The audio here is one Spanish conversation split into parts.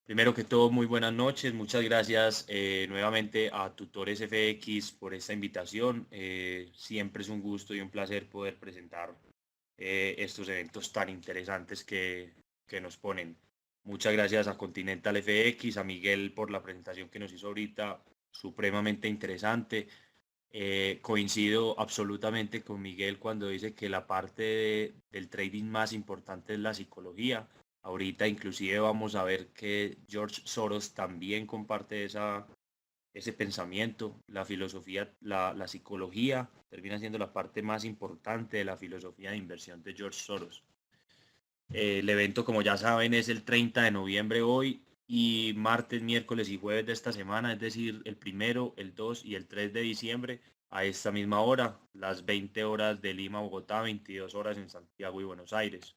Primero que todo, muy buenas noches. Muchas gracias nuevamente a Tutores FX por esta invitación. Siempre es un gusto y un placer poder presentar estos eventos tan interesantes que nos ponen. Muchas gracias a Continental FX, a Miguel por la presentación que nos hizo ahorita, supremamente interesante. Coincido absolutamente con Miguel cuando dice que la parte del trading más importante es la psicología. Ahorita inclusive vamos a ver que George Soros también comparte ese pensamiento. La filosofía, la psicología termina siendo la parte más importante de la filosofía de inversión de George Soros. El evento, como ya saben, es el 30 de noviembre hoy y martes, miércoles y jueves de esta semana, es decir, el 1, el 2 y el 3 de diciembre a esta misma hora, las 20 horas de Lima, Bogotá, 22 horas en Santiago y Buenos Aires.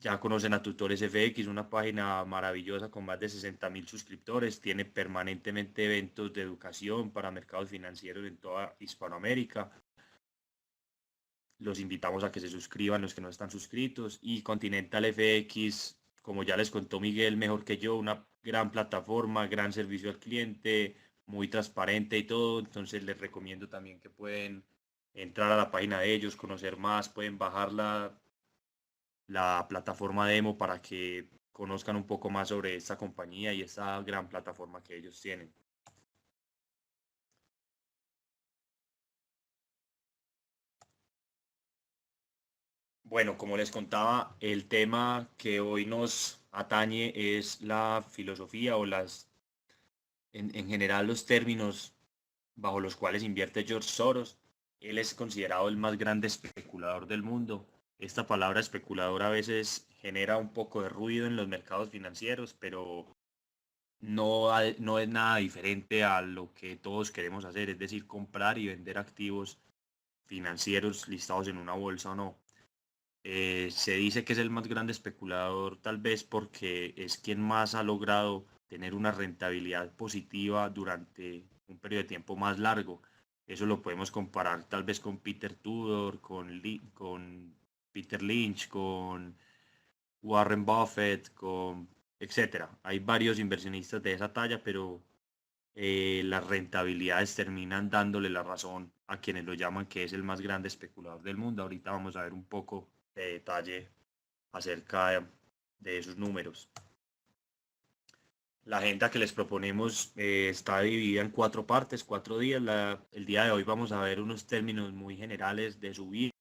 Ya conocen a Tutores FX, una página maravillosa con más de 60.000 suscriptores. Tiene permanentemente eventos de educación para mercados financieros en toda Hispanoamérica. Los invitamos a que se suscriban los que no están suscritos. Y Continental FX, como ya les contó Miguel mejor que yo, una gran plataforma, gran servicio al cliente, muy transparente y todo. Entonces les recomiendo también que pueden entrar a la página de ellos, conocer más, pueden bajar la plataforma demo para que conozcan un poco más sobre esta compañía y esta gran plataforma que ellos tienen. Bueno, como les contaba, el tema que hoy nos atañe es la filosofía o en general los términos bajo los cuales invierte George Soros. Él es considerado el más grande especulador del mundo. Esta palabra especulador a veces genera un poco de ruido en los mercados financieros, pero no es nada diferente a lo que todos queremos hacer, es decir, comprar y vender activos financieros listados en una bolsa o no. Se dice que es el más grande especulador tal vez porque es quien más ha logrado tener una rentabilidad positiva durante un periodo de tiempo más largo. Eso lo podemos comparar tal vez con Peter Tudor, con Peter Lynch, con Warren Buffett, con etcétera. Hay varios inversionistas de esa talla, pero las rentabilidades terminan dándole la razón a quienes lo llaman que es el más grande especulador del mundo. Ahorita vamos a ver un poco de detalle acerca de esos números. La agenda que les proponemos está dividida en 4 partes, 4 días. El día de hoy vamos a ver unos términos muy generales de su vida,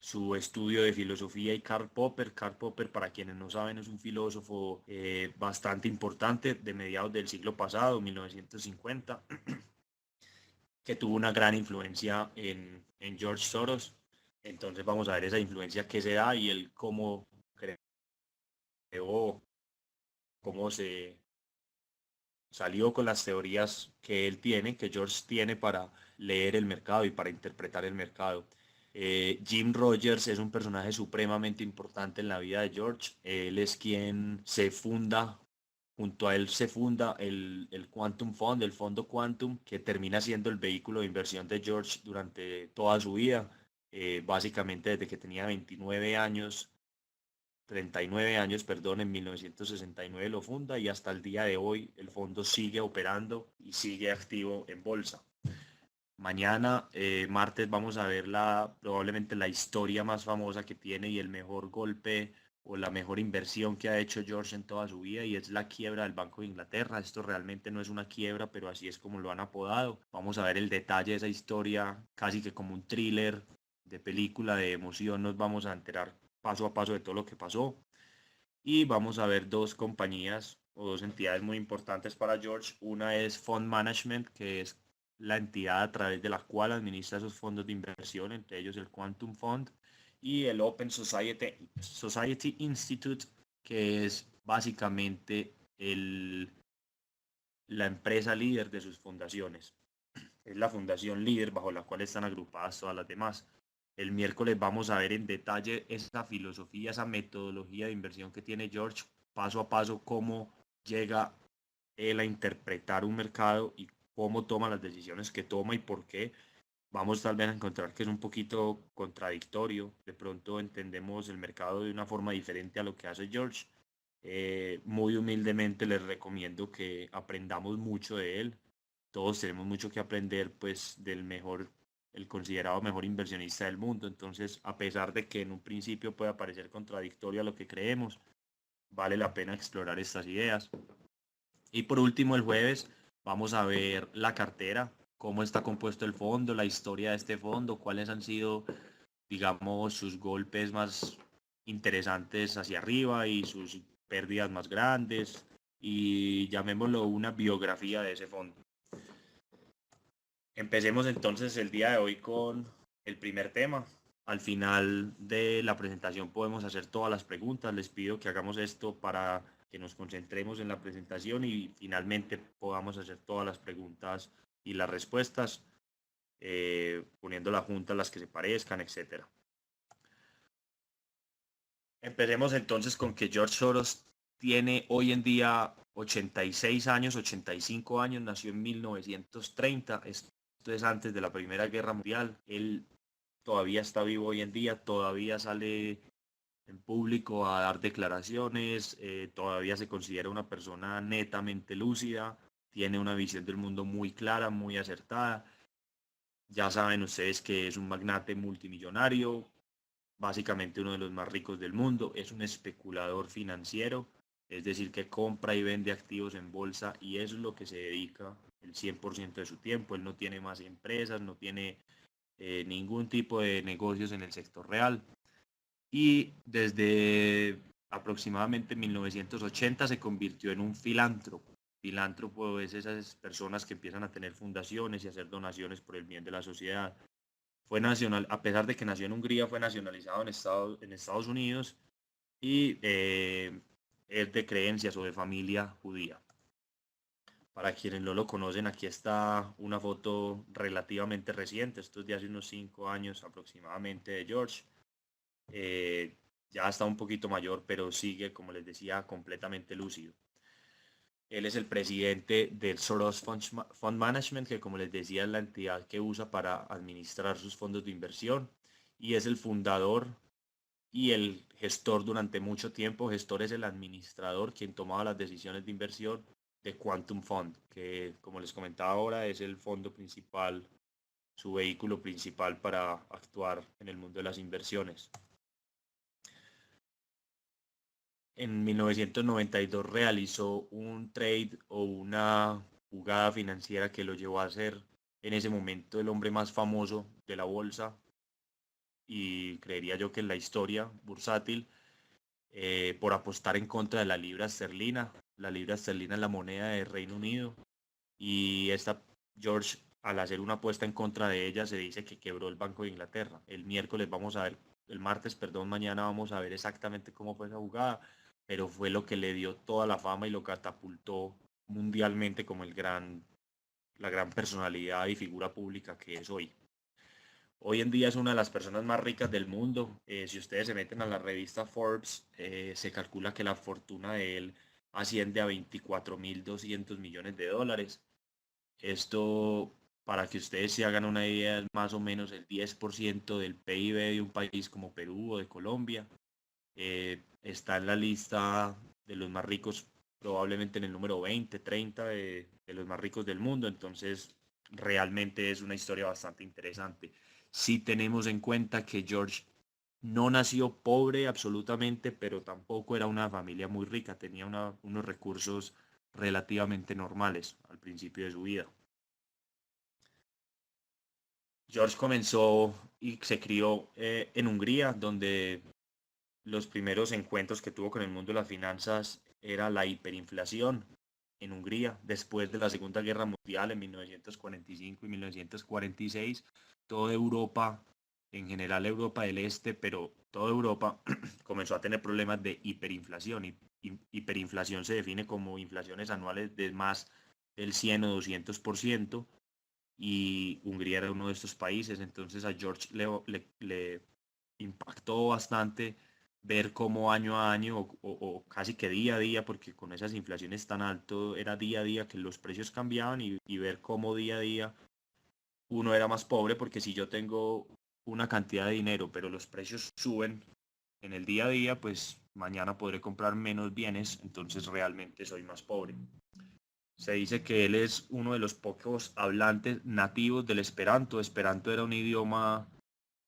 su estudio de filosofía y Karl Popper. Karl Popper, para quienes no saben, es un filósofo bastante importante de mediados del siglo pasado, 1950, que tuvo una gran influencia en George Soros. Entonces vamos a ver esa influencia que se da y el cómo creó, cómo se salió con las teorías que él tiene, que George tiene para leer el mercado y para interpretar el mercado. Jim Rogers es un personaje supremamente importante en la vida de George. Él es quien junto a él se funda el Quantum Fund, el fondo Quantum, que termina siendo el vehículo de inversión de George durante toda su vida. Básicamente desde que tenía 39 años, perdón, en 1969 lo funda y hasta el día de hoy el fondo sigue operando y sigue activo en bolsa. Mañana, martes, vamos a ver probablemente la historia más famosa que tiene y el mejor golpe o la mejor inversión que ha hecho George en toda su vida y es la quiebra del Banco de Inglaterra. Esto realmente no es una quiebra, pero así es como lo han apodado. Vamos a ver el detalle de esa historia, casi que como un thriller de película de emoción. Nos vamos a enterar paso a paso de todo lo que pasó. Y vamos a ver dos compañías o dos entidades muy importantes para George. Una es Fund Management, que es la entidad a través de la cual administra esos fondos de inversión, entre ellos el Quantum Fund, y el Open Society Institute, que es básicamente la empresa líder de sus fundaciones. Es la fundación líder bajo la cual están agrupadas todas las demás. El miércoles vamos a ver en detalle esa filosofía, esa metodología de inversión que tiene George, paso a paso, cómo llega él a interpretar un mercado y cómo toma las decisiones que toma y por qué. Vamos tal vez a encontrar que es un poquito contradictorio. De pronto entendemos el mercado de una forma diferente a lo que hace George, Muy humildemente les recomiendo que aprendamos mucho de él. Todos tenemos mucho que aprender pues del mejor, el considerado mejor inversionista del mundo. Entonces, a pesar de que en un principio pueda parecer contradictorio a lo que creemos, vale la pena explorar estas ideas. Y por último, el jueves vamos a ver la cartera, cómo está compuesto el fondo, la historia de este fondo, cuáles han sido, digamos, sus golpes más interesantes hacia arriba y sus pérdidas más grandes, y llamémoslo una biografía de ese fondo. Empecemos entonces el día de hoy con el primer tema. Al final de la presentación podemos hacer todas las preguntas. Les pido que hagamos esto para que nos concentremos en la presentación y finalmente podamos hacer todas las preguntas y las respuestas, poniéndolas juntas las que se parezcan, etc. Empecemos entonces con que George Soros tiene hoy en día 86 años, 85 años, nació en 1930, esto es antes de la Primera Guerra Mundial. Él todavía está vivo hoy en día, todavía sale en público a dar declaraciones, todavía se considera una persona netamente lúcida, tiene una visión del mundo muy clara, muy acertada. Ya saben ustedes que es un magnate multimillonario, básicamente uno de los más ricos del mundo, es un especulador financiero, es decir, que compra y vende activos en bolsa y es lo que se dedica el 100% de su tiempo. Él no tiene más empresas, no tiene ningún tipo de negocios en el sector real. Y desde aproximadamente 1980 se convirtió en un filántropo. Filántropo es esas personas que empiezan a tener fundaciones y hacer donaciones por el bien de la sociedad. Fue nacional, a pesar de que nació en Hungría, fue nacionalizado en Estados Unidos y es de creencias o de familia judía. Para quienes no lo conocen, aquí está una foto relativamente reciente, esto es de hace unos 5 años aproximadamente de George. Ya está un poquito mayor, pero sigue, como les decía, completamente lúcido. Él es el presidente del Soros Fund Management, que como les decía es la entidad que usa para administrar sus fondos de inversión, y es el fundador y el gestor durante mucho tiempo. Gestor es el administrador quien tomaba las decisiones de inversión de Quantum Fund, que como les comentaba ahora es el fondo principal, su vehículo principal para actuar en el mundo de las inversiones. En 1992 realizó un trade o una jugada financiera que lo llevó a ser en ese momento el hombre más famoso de la bolsa y creería yo que en la historia bursátil, por apostar en contra de la libra esterlina. La libra esterlina es la moneda de Reino Unido y George, al hacer una apuesta en contra de ella, se dice que quebró el Banco de Inglaterra. El martes, perdón, mañana vamos a ver exactamente cómo fue esa jugada, pero fue lo que le dio toda la fama y lo catapultó mundialmente como la gran personalidad y figura pública que es hoy. Hoy en día es una de las personas más ricas del mundo. Si ustedes se meten a la revista Forbes, se calcula que la fortuna de él asciende a 24.200 millones de dólares. Esto, para que ustedes se hagan una idea, es más o menos el 10% del PIB de un país como Perú o de Colombia. Está en la lista de los más ricos, probablemente en el número 20, 30 de los más ricos del mundo. Entonces, realmente es una historia bastante interesante. Si tenemos en cuenta que George no nació pobre absolutamente, pero tampoco era una familia muy rica, tenía unos recursos relativamente normales al principio de su vida. George comenzó y se crió en Hungría, donde los primeros encuentros que tuvo con el mundo de las finanzas era la hiperinflación en Hungría. Después de la Segunda Guerra Mundial en 1945 y 1946, toda Europa, en general Europa del Este, pero toda Europa comenzó a tener problemas de hiperinflación. Hiperinflación se define como inflaciones anuales de más del 100 o 200%, y Hungría era uno de estos países. Entonces a George le impactó bastante ver cómo año a año o casi que día a día, porque con esas inflaciones tan alto era día a día que los precios cambiaban, y ver cómo día a día uno era más pobre, porque si yo tengo una cantidad de dinero pero los precios suben en el día a día, pues mañana podré comprar menos bienes, entonces realmente soy más pobre. Se dice que él es uno de los pocos hablantes nativos del Esperanto. Esperanto era un idioma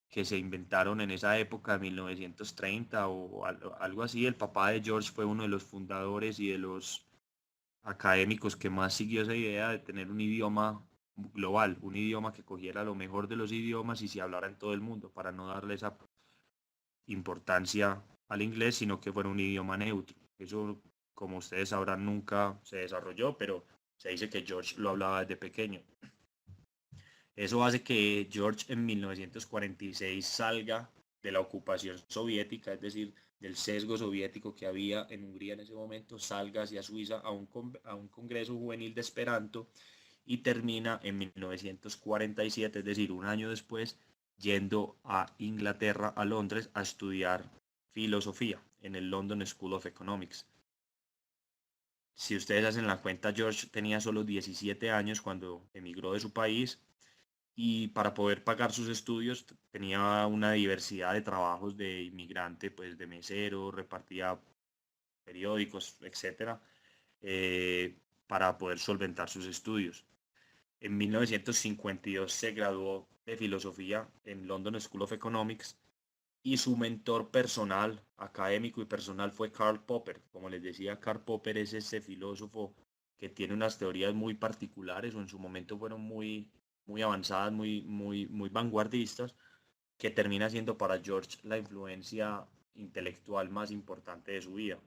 que se inventaron en esa época de 1930 o algo así. El papá de George fue uno de los fundadores y de los académicos que más siguió esa idea de tener un idioma global, un idioma que cogiera lo mejor de los idiomas y se hablara en todo el mundo, para no darle esa importancia al inglés, sino que fuera un idioma neutro. Eso, como ustedes sabrán, nunca se desarrolló, pero se dice que George lo hablaba desde pequeño. Eso hace que George en 1946 salga de la ocupación soviética, es decir, del sesgo soviético que había en Hungría en ese momento, salga hacia Suiza a un congreso juvenil de Esperanto y termina en 1947, es decir, un año después, yendo a Inglaterra, a Londres, a estudiar filosofía en el London School of Economics. Si ustedes hacen la cuenta, George tenía solo 17 años cuando emigró de su país y para poder pagar sus estudios tenía una diversidad de trabajos de inmigrante, pues de mesero, repartía periódicos, etcétera, para poder solventar sus estudios. En 1952 se graduó de filosofía en London School of Economics y su mentor personal, académico y personal, fue Karl Popper. Como les decía, Karl Popper es ese filósofo que tiene unas teorías muy particulares o en su momento fueron muy avanzadas, muy vanguardistas, que termina siendo para George la influencia intelectual más importante de su vida.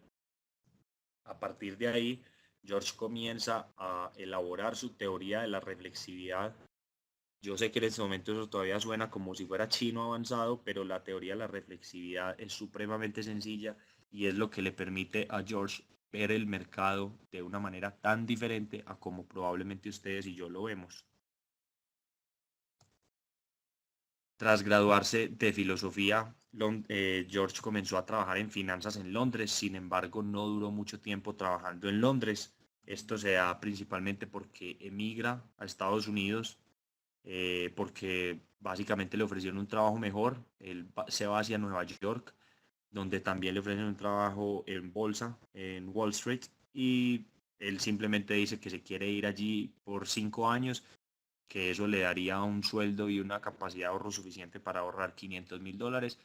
A partir de ahí, George comienza a elaborar su teoría de la reflexividad. Yo sé que en este momento eso todavía suena como si fuera chino avanzado, pero la teoría de la reflexividad es supremamente sencilla y es lo que le permite a George ver el mercado de una manera tan diferente a como probablemente ustedes y yo lo vemos. Tras graduarse de filosofía, George comenzó a trabajar en finanzas en Londres. Sin embargo, no duró mucho tiempo trabajando en Londres. Esto se da principalmente porque emigra a Estados Unidos, porque básicamente le ofrecieron un trabajo mejor. Él se va hacia Nueva York, donde también le ofrecen un trabajo en bolsa, en Wall Street, y él simplemente dice que se quiere ir allí por 5 años, que eso le daría un sueldo y una capacidad de ahorro suficiente para ahorrar $500,000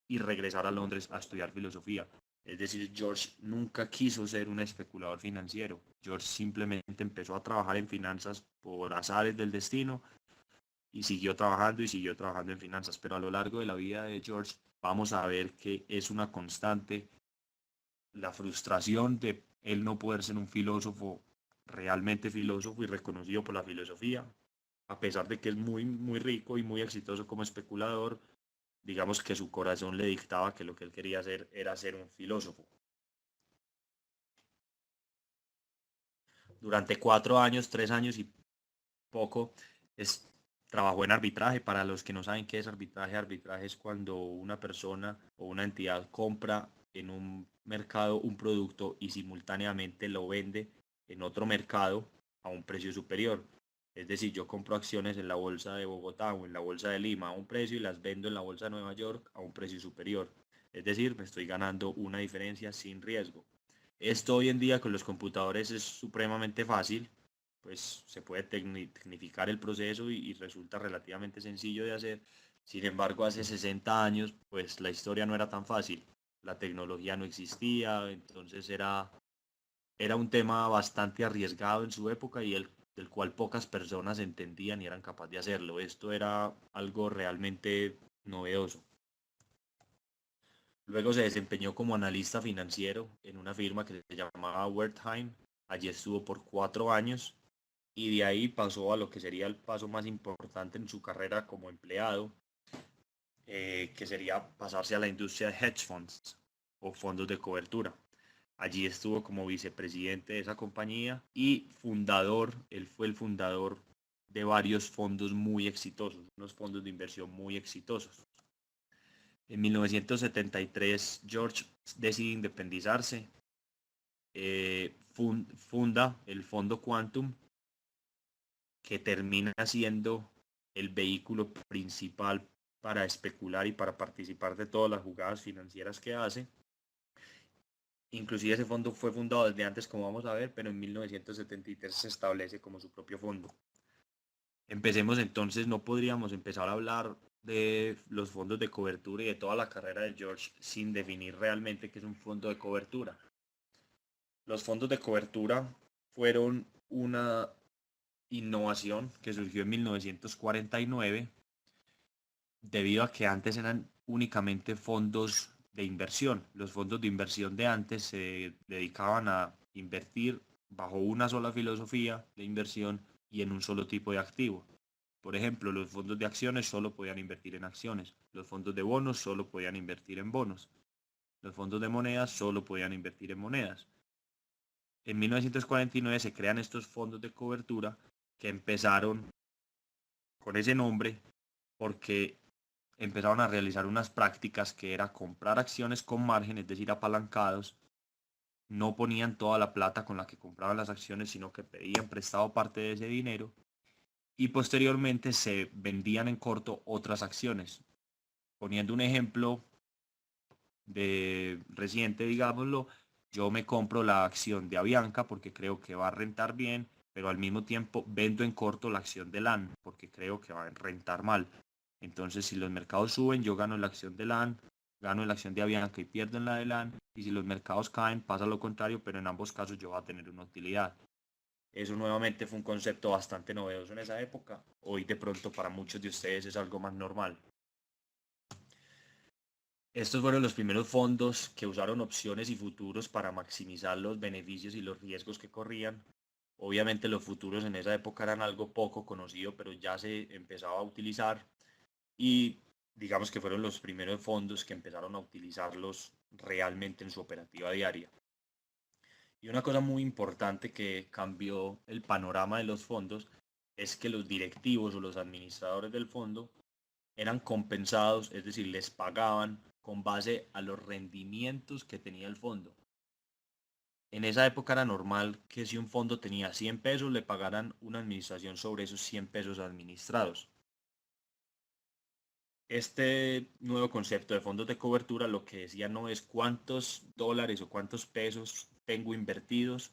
y regresar a Londres a estudiar filosofía. Es decir, George nunca quiso ser un especulador financiero. George simplemente empezó a trabajar en finanzas por azares del destino y siguió trabajando en finanzas. Pero a lo largo de la vida de George vamos a ver que es una constante la frustración de él no poder ser un filósofo, realmente filósofo y reconocido por la filosofía, a pesar de que es muy rico y muy exitoso como especulador. Digamos que su corazón le dictaba que lo que él quería hacer era ser un filósofo. Durante 4 años, 3 años y poco, trabajó en arbitraje. Para los que no saben qué es arbitraje, arbitraje es cuando una persona o una entidad compra en un mercado un producto y simultáneamente lo vende en otro mercado a un precio superior. Es decir, yo compro acciones en la bolsa de Bogotá o en la bolsa de Lima a un precio y las vendo en la bolsa de Nueva York a un precio superior. Es decir, me estoy ganando una diferencia sin riesgo. Esto hoy en día con los computadores es supremamente fácil, pues se puede tecnificar el proceso y resulta relativamente sencillo de hacer. Sin embargo, hace 60 años, pues la historia no era tan fácil. La tecnología no existía, entonces era un tema bastante arriesgado en su época y del cual pocas personas entendían y eran capaces de hacerlo. Esto era algo realmente novedoso. Luego se desempeñó como analista financiero en una firma que se llamaba Wertheim. Allí estuvo por 4 años y de ahí pasó a lo que sería el paso más importante en su carrera como empleado, que sería pasarse a la industria de hedge funds o fondos de cobertura. Allí estuvo como vicepresidente de esa compañía y fundador. Él fue el fundador de varios fondos muy exitosos, unos fondos de inversión muy exitosos. En 1973 George decide independizarse, funda el fondo Quantum, que termina siendo el vehículo principal para especular y para participar de todas las jugadas financieras que hace. Inclusive ese fondo fue fundado desde antes, como vamos a ver, pero en 1973 se establece como su propio fondo. Empecemos entonces, no podríamos empezar a hablar de los fondos de cobertura y de toda la carrera de George sin definir realmente qué es un fondo de cobertura. Los fondos de cobertura fueron una innovación que surgió en 1949 debido a que antes eran únicamente fondos de inversión. Los fondos de inversión de antes se dedicaban a invertir bajo una sola filosofía de inversión y en un solo tipo de activo. Por ejemplo, los fondos de acciones solo podían invertir en acciones, los fondos de bonos solo podían invertir en bonos, los fondos de monedas solo podían invertir en monedas. En 1949 se crean estos fondos de cobertura que empezaron con ese nombre porque empezaron a realizar unas prácticas que era comprar acciones con margen, es decir, apalancados. No ponían toda la plata con la que compraban las acciones, sino que pedían prestado parte de ese dinero y posteriormente se vendían en corto otras acciones. Poniendo un ejemplo de reciente, digámoslo, yo me compro la acción de Avianca porque creo que va a rentar bien, pero al mismo tiempo vendo en corto la acción de LAN porque creo que va a rentar mal. Entonces, si los mercados suben, yo gano en la acción de LAN, gano en la acción de Avianca y pierdo en la de LAN. Y si los mercados caen, pasa lo contrario, pero en ambos casos yo voy a tener una utilidad. Eso nuevamente fue un concepto bastante novedoso en esa época. Hoy de pronto para muchos de ustedes es algo más normal. Estos fueron los primeros fondos que usaron opciones y futuros para maximizar los beneficios y los riesgos que corrían. Obviamente los futuros en esa época eran algo poco conocido, pero ya se empezaba a utilizar y digamos que fueron los primeros fondos que empezaron a utilizarlos realmente en su operativa diaria. Y una cosa muy importante que cambió el panorama de los fondos es que los directivos o los administradores del fondo eran compensados, es decir, les pagaban con base a los rendimientos que tenía el fondo. En esa época era normal que si un fondo tenía 100 pesos, le pagaran una administración sobre esos 100 pesos administrados. Este nuevo concepto de fondos de cobertura lo que decía no es cuántos dólares o cuántos pesos tengo invertidos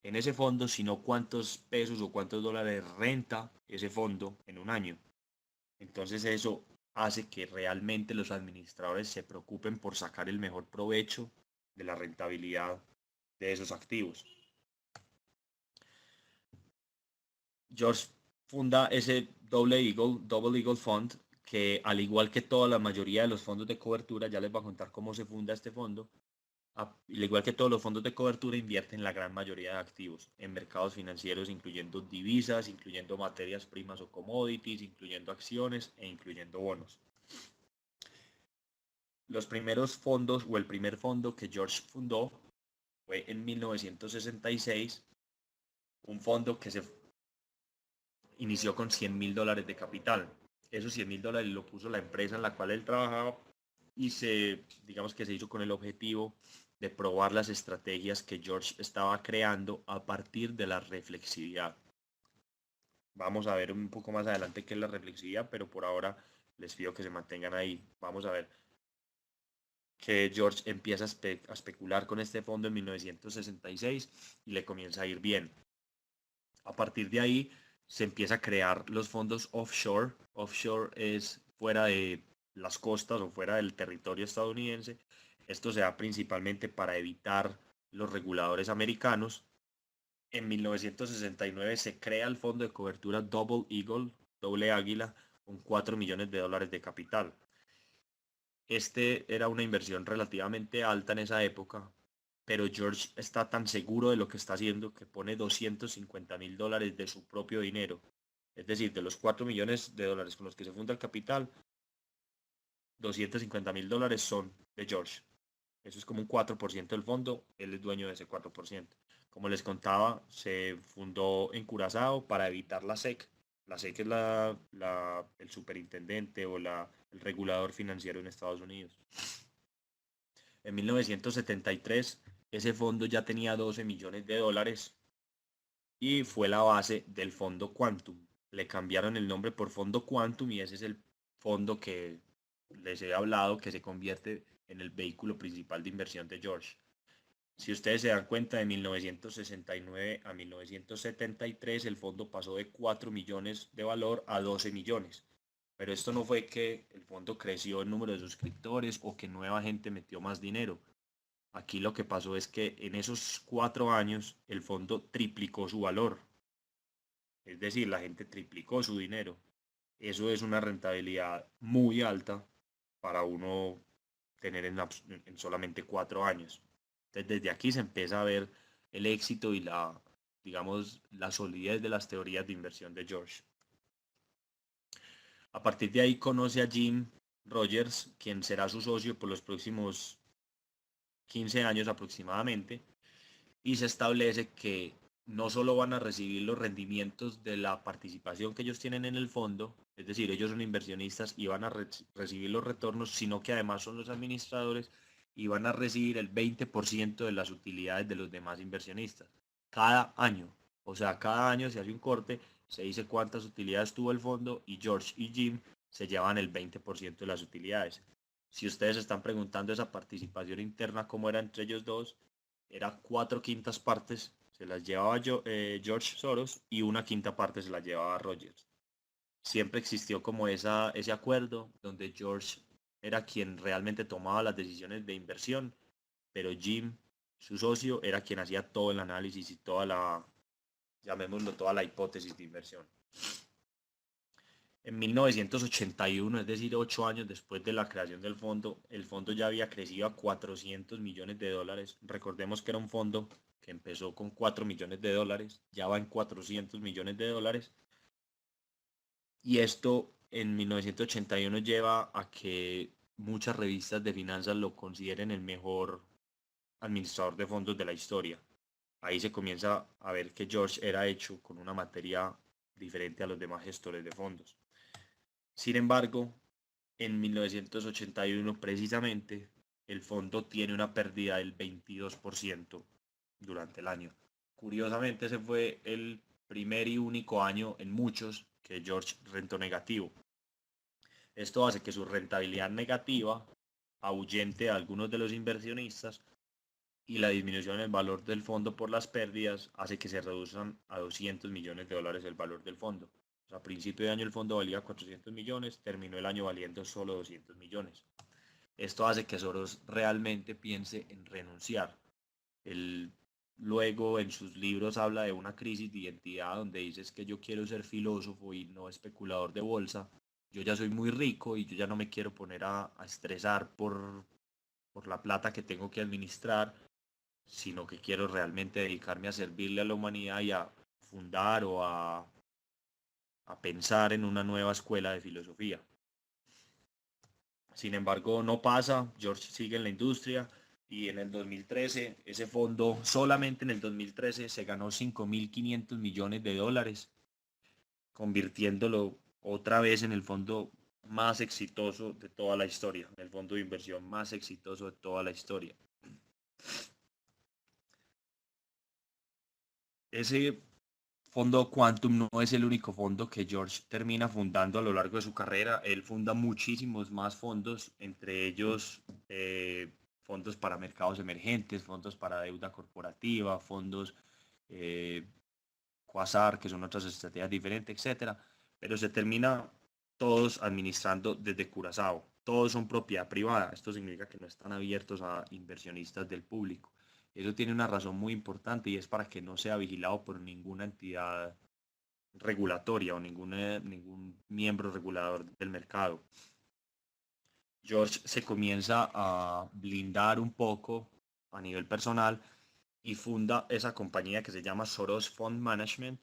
en ese fondo, sino cuántos pesos o cuántos dólares renta ese fondo en un año. Entonces eso hace que realmente los administradores se preocupen por sacar el mejor provecho de la rentabilidad de esos activos. George funda ese Double Eagle Fund, que al igual que toda la mayoría de los fondos de cobertura, ya les voy a contar cómo se funda este fondo, al igual que todos los fondos de cobertura, invierten la gran mayoría de activos en mercados financieros, incluyendo divisas, incluyendo materias primas o commodities, incluyendo acciones e incluyendo bonos. Los primeros fondos o el primer fondo que George fundó fue en 1966, un fondo que se inició con $100,000 de capital. Esos $100,000 lo puso la empresa en la cual él trabajaba y digamos que se hizo con el objetivo de probar las estrategias que George estaba creando a partir de la reflexividad. Vamos a ver un poco más adelante qué es la reflexividad, pero por ahora les pido que se mantengan ahí. Vamos a ver que George empieza a especular con este fondo en 1966 y le comienza a ir bien. A partir de ahí se empieza a crear los fondos offshore. Offshore es fuera de las costas o fuera del territorio estadounidense. Esto se da principalmente para evitar los reguladores americanos. En 1969 se crea el fondo de cobertura Double Eagle, doble águila, con $4 millones de capital. Este era una inversión relativamente alta en esa época, pero George está tan seguro de lo que está haciendo que pone $250,000 de su propio dinero. Es decir, de los $4 millones con los que se funda el capital, $250,000 son de George. Eso es como un 4% del fondo, él es dueño de ese 4%. Como les contaba, se fundó en Curazao para evitar la SEC. La SEC es el superintendente o el regulador financiero en Estados Unidos. En 1973, ese fondo ya tenía $12 millones y fue la base del fondo Quantum. Le cambiaron el nombre por fondo Quantum y ese es el fondo que les he hablado que se convierte en el vehículo principal de inversión de George. Si ustedes se dan cuenta, de 1969 a 1973 el fondo pasó de 4 millones de valor a 12 millones. Pero esto no fue que el fondo creció en número de suscriptores o que nueva gente metió más dinero. Aquí lo que pasó es que en esos 4 años el fondo triplicó su valor. Es decir, la gente triplicó su dinero. Eso es una rentabilidad muy alta para uno tener en solamente 4 años. Entonces, desde aquí se empieza a ver el éxito y digamos, la solidez de las teorías de inversión de George. A partir de ahí conoce a Jim Rogers, quien será su socio por los próximos 15 años aproximadamente, y se establece que no solo van a recibir los rendimientos de la participación que ellos tienen en el fondo, es decir, ellos son inversionistas y van a recibir los retornos, sino que además son los administradores y van a recibir el 20% de las utilidades de los demás inversionistas cada año. O sea, cada año se hace un corte, se dice cuántas utilidades tuvo el fondo y George y Jim se llevan el 20% de las utilidades. Si ustedes están preguntando esa participación interna, cómo era entre ellos dos, era 4/5 partes se las llevaba George Soros y 1/5 parte se las llevaba Rogers. Siempre existió como ese acuerdo donde George era quien realmente tomaba las decisiones de inversión, pero Jim, su socio, era quien hacía todo el análisis y llamémoslo, toda la hipótesis de inversión. En 1981, es decir, 8 años después de la creación del fondo, el fondo ya había crecido a 400 millones de dólares. Recordemos que era un fondo que empezó con 4 millones de dólares, ya va en 400 millones de dólares. Y esto en 1981 lleva a que muchas revistas de finanzas lo consideren el mejor administrador de fondos de la historia. Ahí se comienza a ver que George era hecho con una materia diferente a los demás gestores de fondos. Sin embargo, en 1981 precisamente, el fondo tiene una pérdida del 22% durante el año. Curiosamente, ese fue el primer y único año en muchos que George rentó negativo. Esto hace que su rentabilidad negativa ahuyente a algunos de los inversionistas y la disminución en el valor del fondo por las pérdidas hace que se reduzcan a 200 millones de dólares el valor del fondo. O sea, a principio de año el fondo valía 400 millones, terminó el año valiendo solo 200 millones. Esto hace que Soros realmente piense en renunciar. Él luego en sus libros habla de una crisis de identidad donde dice que yo quiero ser filósofo y no especulador de bolsa. Yo ya soy muy rico y yo ya no me quiero poner a estresar por la plata que tengo que administrar, sino que quiero realmente dedicarme a servirle a la humanidad y a fundar o a pensar en una nueva escuela de filosofía. Sin embargo, no pasa, George sigue en la industria y en el 2013 ese fondo, solamente en el 2013 se ganó 5.500 millones de dólares, convirtiéndolo otra vez en el fondo más exitoso de toda la historia, el fondo de inversión más exitoso de toda la historia. Ese fondo Quantum no es el único fondo que George termina fundando a lo largo de su carrera. Él funda muchísimos más fondos, entre ellos fondos para mercados emergentes, fondos para deuda corporativa, fondos Quasar, que son otras estrategias diferentes, etcétera. Pero se termina todos administrando desde Curazao. Todos son propiedad privada. Esto significa que no están abiertos a inversionistas del público. Eso tiene una razón muy importante y es para que no sea vigilado por ninguna entidad regulatoria o ningún miembro regulador del mercado. George se comienza a blindar un poco a nivel personal y funda esa compañía que se llama Soros Fund Management,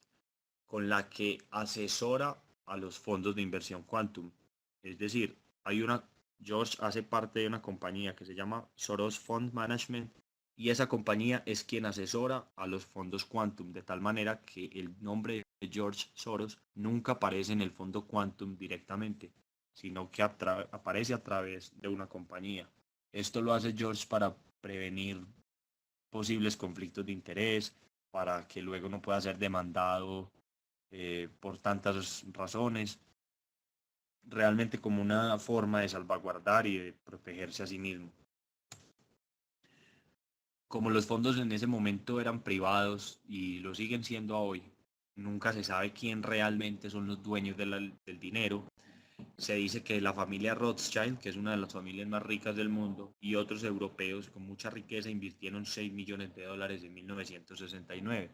con la que asesora a los fondos de inversión Quantum. Es decir, George hace parte de una compañía que se llama Soros Fund Management y esa compañía es quien asesora a los fondos Quantum, de tal manera que el nombre de George Soros nunca aparece en el fondo Quantum directamente, sino que aparece a través de una compañía. Esto lo hace George para prevenir posibles conflictos de interés, para que luego no pueda ser demandado por tantas razones, realmente como una forma de salvaguardar y de protegerse a sí mismo. Como los fondos en ese momento eran privados y lo siguen siendo hoy, nunca se sabe quién realmente son los dueños del dinero. Se dice que la familia Rothschild, que es una de las familias más ricas del mundo, y otros europeos con mucha riqueza invirtieron 6 millones de dólares en 1969.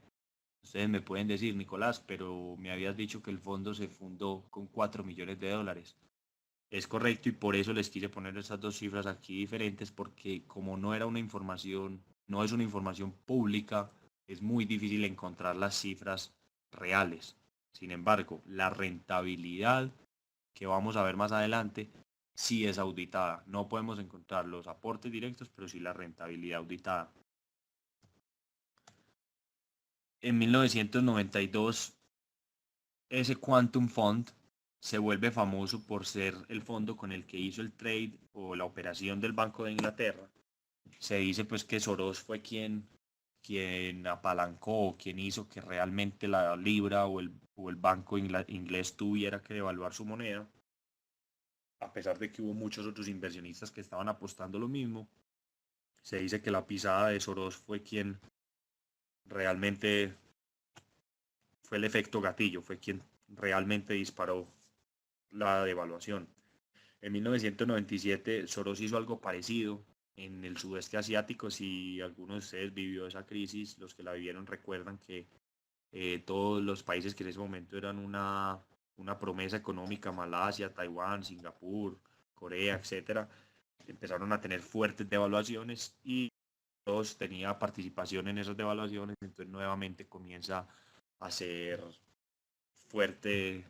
Ustedes me pueden decir, Nicolás, pero me habías dicho que el fondo se fundó con 4 millones de dólares. Es correcto y por eso les quise poner esas dos cifras aquí diferentes porque como no era una información, no es una información pública, es muy difícil encontrar las cifras reales. Sin embargo, la rentabilidad que vamos a ver más adelante sí es auditada. No podemos encontrar los aportes directos, pero sí la rentabilidad auditada. En 1992, ese Quantum Fund se vuelve famoso por ser el fondo con el que hizo el trade o la operación del Banco de Inglaterra. Se dice pues que Soros fue quien apalancó o quien hizo que realmente la libra o el banco inglés tuviera que devaluar su moneda, a pesar de que hubo muchos otros inversionistas que estaban apostando lo mismo. Se dice que la pisada de Soros fue quien realmente fue el efecto gatillo, fue quien realmente disparó la devaluación. En 1997 Soros hizo algo parecido en el sudeste asiático. Si alguno de ustedes vivió esa crisis, los que la vivieron recuerdan que todos los países que en ese momento eran una promesa económica, Malasia, Taiwán, Singapur, Corea, etcétera, empezaron a tener fuertes devaluaciones y todos tenía participación en esas devaluaciones, entonces nuevamente comienza a ser fuerte,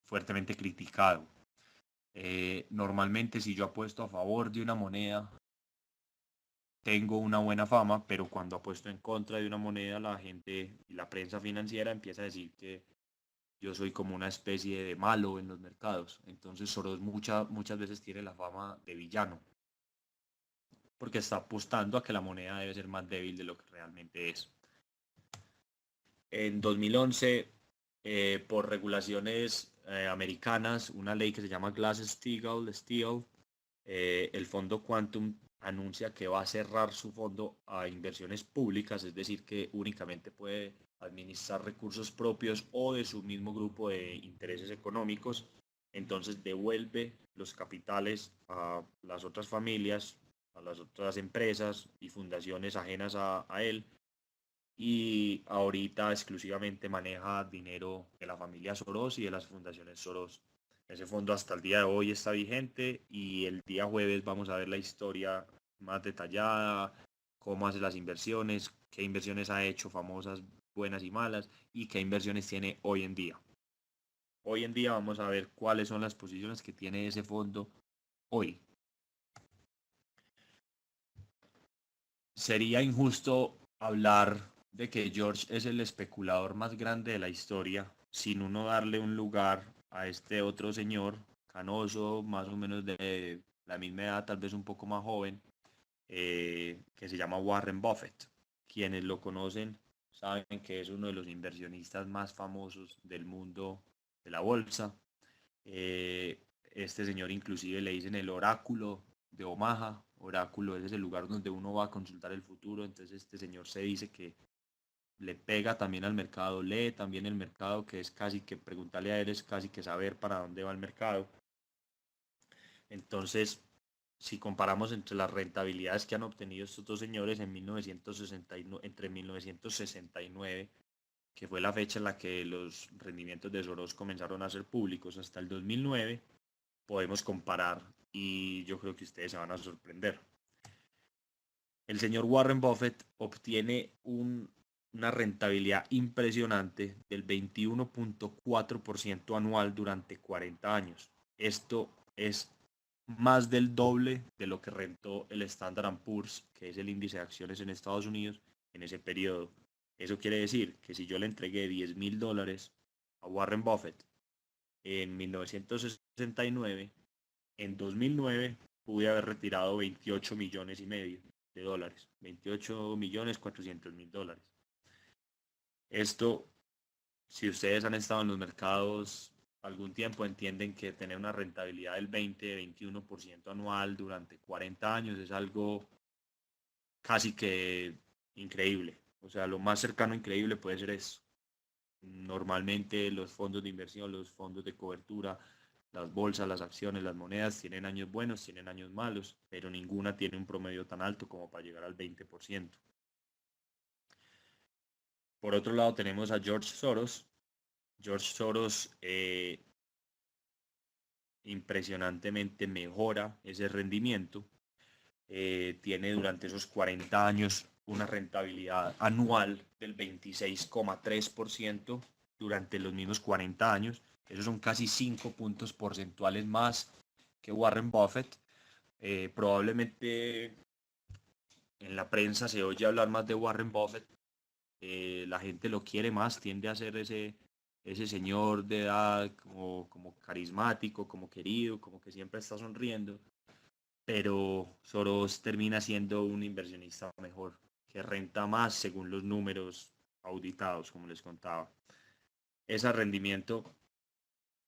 fuertemente criticado. Normalmente si yo apuesto a favor de una moneda, tengo una buena fama, pero cuando apuesto en contra de una moneda, la gente y la prensa financiera empieza a decir que yo soy como una especie de malo en los mercados. Entonces Soros muchas veces tiene la fama de villano, porque está apostando a que la moneda debe ser más débil de lo que realmente es. En 2011, por regulaciones americanas, una ley que se llama Glass-Steagall, el fondo Quantum anuncia que va a cerrar su fondo a inversiones públicas, es decir, que únicamente puede administrar recursos propios o de su mismo grupo de intereses económicos. Entonces devuelve los capitales a las otras familias, a las otras empresas y fundaciones ajenas a él, y ahorita exclusivamente maneja dinero de la familia Soros y de las fundaciones Soros. Ese fondo hasta el día de hoy está vigente y el día jueves vamos a ver la historia más detallada, cómo hace las inversiones, qué inversiones ha hecho famosas, buenas y malas, y qué inversiones tiene hoy en día. Hoy en día vamos a ver cuáles son las posiciones que tiene ese fondo hoy. Sería injusto hablar de que George es el especulador más grande de la historia sin uno darle un lugar a este otro señor canoso, más o menos de la misma edad, tal vez un poco más joven, que se llama Warren Buffett. Quienes lo conocen saben que es uno de los inversionistas más famosos del mundo de la bolsa. Este señor inclusive le dicen el oráculo de Omaha. Oráculo es el lugar donde uno va a consultar el futuro. Entonces este señor se dice que le pega también al mercado, lee también el mercado, que es casi que preguntarle a él es casi que saber para dónde va el mercado. Entonces, si comparamos entre las rentabilidades que han obtenido estos dos señores en 1969, entre 1969, que fue la fecha en la que los rendimientos de Soros comenzaron a ser públicos, hasta el 2009, podemos comparar y yo creo que ustedes se van a sorprender. El señor Warren Buffett obtiene una rentabilidad impresionante del 21.4% anual durante 40 años. Esto es más del doble de lo que rentó el Standard Poor's, que es el índice de acciones en Estados Unidos, en ese periodo. Eso quiere decir que si yo le entregué $10,000 a Warren Buffett en 1969, en 2009 pude haber retirado 28 millones y medio de dólares, 28.400.000 dólares. Esto, si ustedes han estado en los mercados algún tiempo, entienden que tener una rentabilidad del 20-21% anual durante 40 años es algo casi que increíble. O sea, lo más cercano a increíble puede ser eso. Normalmente los fondos de inversión, los fondos de cobertura, las bolsas, las acciones, las monedas tienen años buenos, tienen años malos, pero ninguna tiene un promedio tan alto como para llegar al 20%. Por otro lado tenemos a George Soros. George Soros impresionantemente mejora ese rendimiento. Tiene durante esos 40 años una rentabilidad anual del 26,3% durante los mismos 40 años. Esos son casi 5 puntos porcentuales más que Warren Buffett. Probablemente en la prensa se oye hablar más de Warren Buffett. La gente lo quiere más, tiende a ser ese señor de edad como carismático, como querido, como que siempre está sonriendo, pero Soros termina siendo un inversionista mejor, que renta más según los números auditados, como les contaba. Ese rendimiento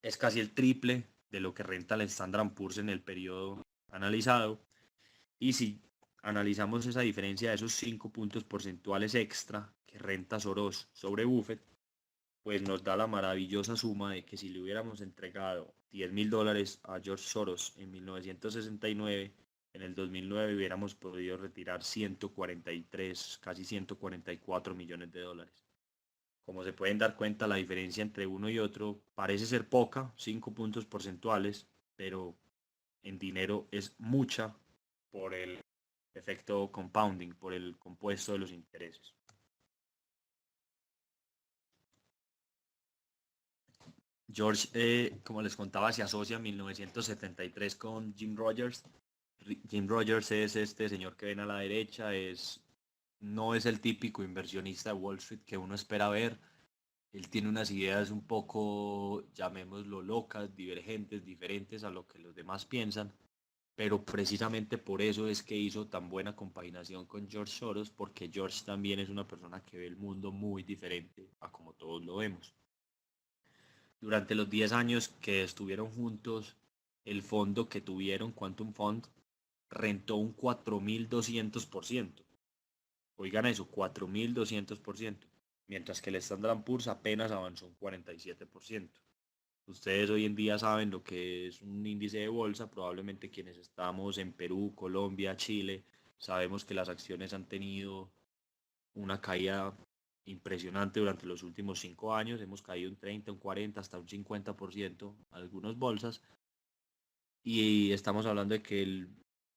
es casi el triple de lo que renta el Standard Poor's en el periodo analizado. Y si analizamos esa diferencia de esos 5 puntos porcentuales extra que renta Soros sobre Buffett, pues nos da la maravillosa suma de que si le hubiéramos entregado $10.000 a George Soros en 1969, en el 2009 hubiéramos podido retirar 143, casi 144 millones de dólares. Como se pueden dar cuenta, la diferencia entre uno y otro parece ser poca, 5 puntos porcentuales, pero en dinero es mucha por el efecto compounding, por el compuesto de los intereses. George, como les contaba, se asocia en 1973 con Jim Rogers. Jim Rogers es este señor que ven a la derecha, no es el típico inversionista de Wall Street que uno espera ver. Él tiene unas ideas un poco, llamémoslo, locas, divergentes, diferentes a lo que los demás piensan, pero precisamente por eso es que hizo tan buena compaginación con George Soros, porque George también es una persona que ve el mundo muy diferente a como todos lo vemos. Durante los 10 años que estuvieron juntos, el fondo que tuvieron, Quantum Fund, rentó un 4.200%. Oigan eso, 4.200%. Mientras que el Standard Poor's apenas avanzó un 47%. Ustedes hoy en día saben lo que es un índice de bolsa, probablemente quienes estamos en Perú, Colombia, Chile, sabemos que las acciones han tenido una caída impresionante durante los últimos 5 años, hemos caído un 30, un 40, hasta un 50%, algunas bolsas, y estamos hablando de que el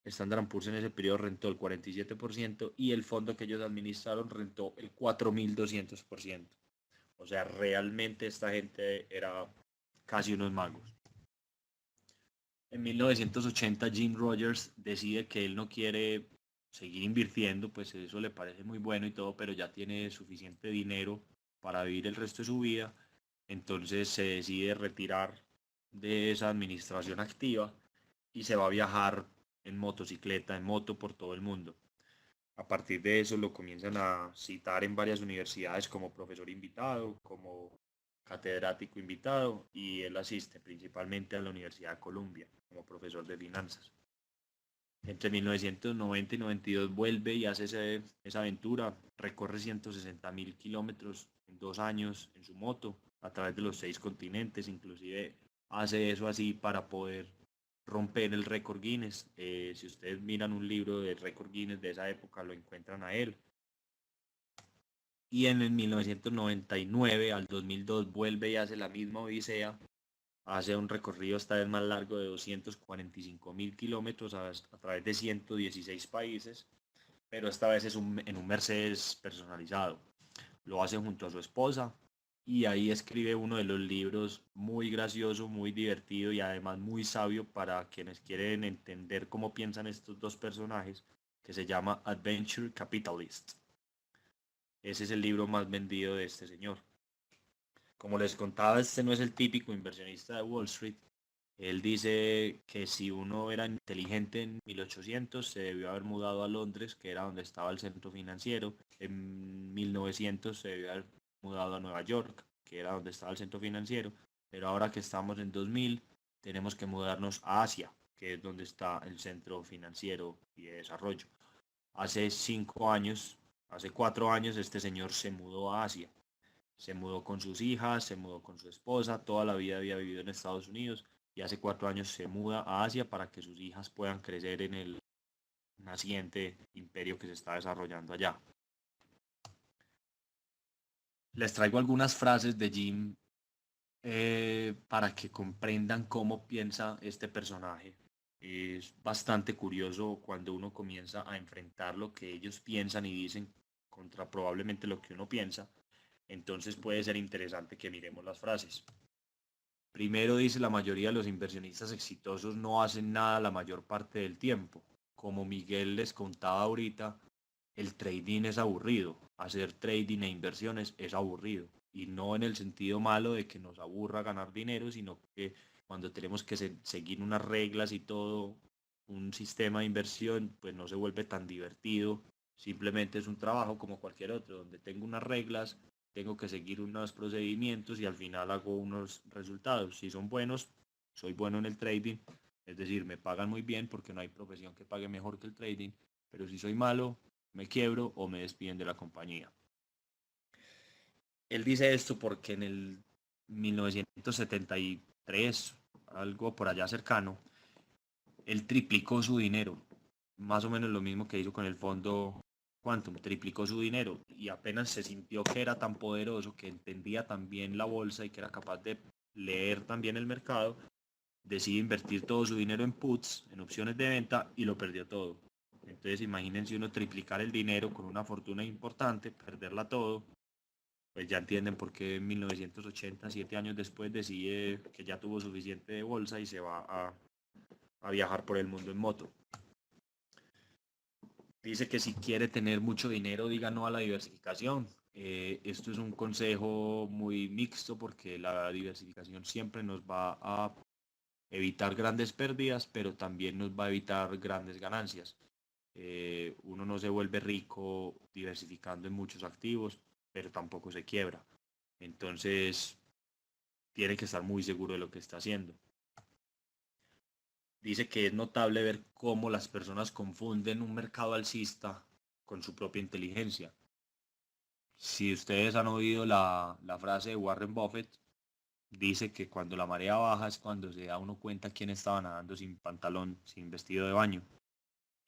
Standard Poor's en ese periodo rentó el 47% y el fondo que ellos administraron rentó el 4.200%. O sea, realmente esta gente era casi unos magos. En 1980 Jim Rogers decide que él no quiere seguir invirtiendo, pues eso le parece muy bueno y todo, pero ya tiene suficiente dinero para vivir el resto de su vida. Entonces se decide retirar de esa administración activa y se va a viajar en motocicleta, en moto por todo el mundo. A partir de eso lo comienzan a citar en varias universidades como profesor invitado, como catedrático invitado, y él asiste principalmente a la Universidad de Columbia como profesor de finanzas. Entre 1990 y 92 vuelve y hace esa aventura, recorre 160.000 kilómetros en 2 años en su moto a través de los 6 continentes, inclusive hace eso así para poder romper el récord Guinness. Si ustedes miran un libro de récord Guinness de esa época, lo encuentran a él. Y en el 1999 al 2002 vuelve y hace la misma odisea, hace un recorrido esta vez más largo de 245.000 kilómetros a través de 116 países, pero esta vez es en un Mercedes personalizado. Lo hace junto a su esposa y ahí escribe uno de los libros muy gracioso, muy divertido y además muy sabio para quienes quieren entender cómo piensan estos dos personajes, que se llama Adventure Capitalist. Ese es el libro más vendido de este señor. Como les contaba, este no es el típico inversionista de Wall Street. Él dice que si uno era inteligente en 1800 se debió haber mudado a Londres, que era donde estaba el centro financiero. En 1900 se debió haber mudado a Nueva York, que era donde estaba el centro financiero. Pero ahora que estamos en 2000, tenemos que mudarnos a Asia, que es donde está el centro financiero y de desarrollo. Hace 5 años, hace 4 años, este señor se mudó a Asia. Se mudó con sus hijas, se mudó con su esposa, toda la vida había vivido en Estados Unidos y hace 4 años se muda a Asia para que sus hijas puedan crecer en el naciente imperio que se está desarrollando allá. Les traigo algunas frases de Jim para que comprendan cómo piensa este personaje. Es bastante curioso cuando uno comienza a enfrentar lo que ellos piensan y dicen contra probablemente lo que uno piensa. Entonces puede ser interesante que miremos las frases. Primero dice: la mayoría de los inversionistas exitosos no hacen nada la mayor parte del tiempo. Como Miguel les contaba ahorita, el trading es aburrido. Hacer trading e inversiones es aburrido. Y no en el sentido malo de que nos aburra ganar dinero, sino que cuando tenemos que seguir unas reglas y todo, un sistema de inversión, pues no se vuelve tan divertido. Simplemente es un trabajo como cualquier otro, donde tengo unas reglas, tengo que seguir unos procedimientos y al final hago unos resultados. Si son buenos, soy bueno en el trading, es decir, me pagan muy bien porque no hay profesión que pague mejor que el trading, pero si soy malo, me quiebro o me despiden de la compañía. Él dice esto porque en el 1973, algo por allá cercano, él triplicó su dinero, más o menos lo mismo que hizo con el fondo Quantum, triplicó su dinero y apenas se sintió que era tan poderoso, que entendía también la bolsa y que era capaz de leer también el mercado, decide invertir todo su dinero en puts, en opciones de venta, y lo perdió todo. Entonces imagínense uno triplicar el dinero con una fortuna importante, perderla todo, pues ya entienden por qué en 1980, 7 años después, decide que ya tuvo suficiente de bolsa y se va a viajar por el mundo en moto. Dice que si quiere tener mucho dinero, diga no a la diversificación. Esto es un consejo muy mixto porque la diversificación siempre nos va a evitar grandes pérdidas, pero también nos va a evitar grandes ganancias. Uno no se vuelve rico diversificando en muchos activos, pero tampoco se quiebra. Entonces, tiene que estar muy seguro de lo que está haciendo. Dice que es notable ver cómo las personas confunden un mercado alcista con su propia inteligencia. Si ustedes han oído la frase de Warren Buffett, dice que cuando la marea baja es cuando se da uno cuenta quién estaba nadando sin pantalón, sin vestido de baño.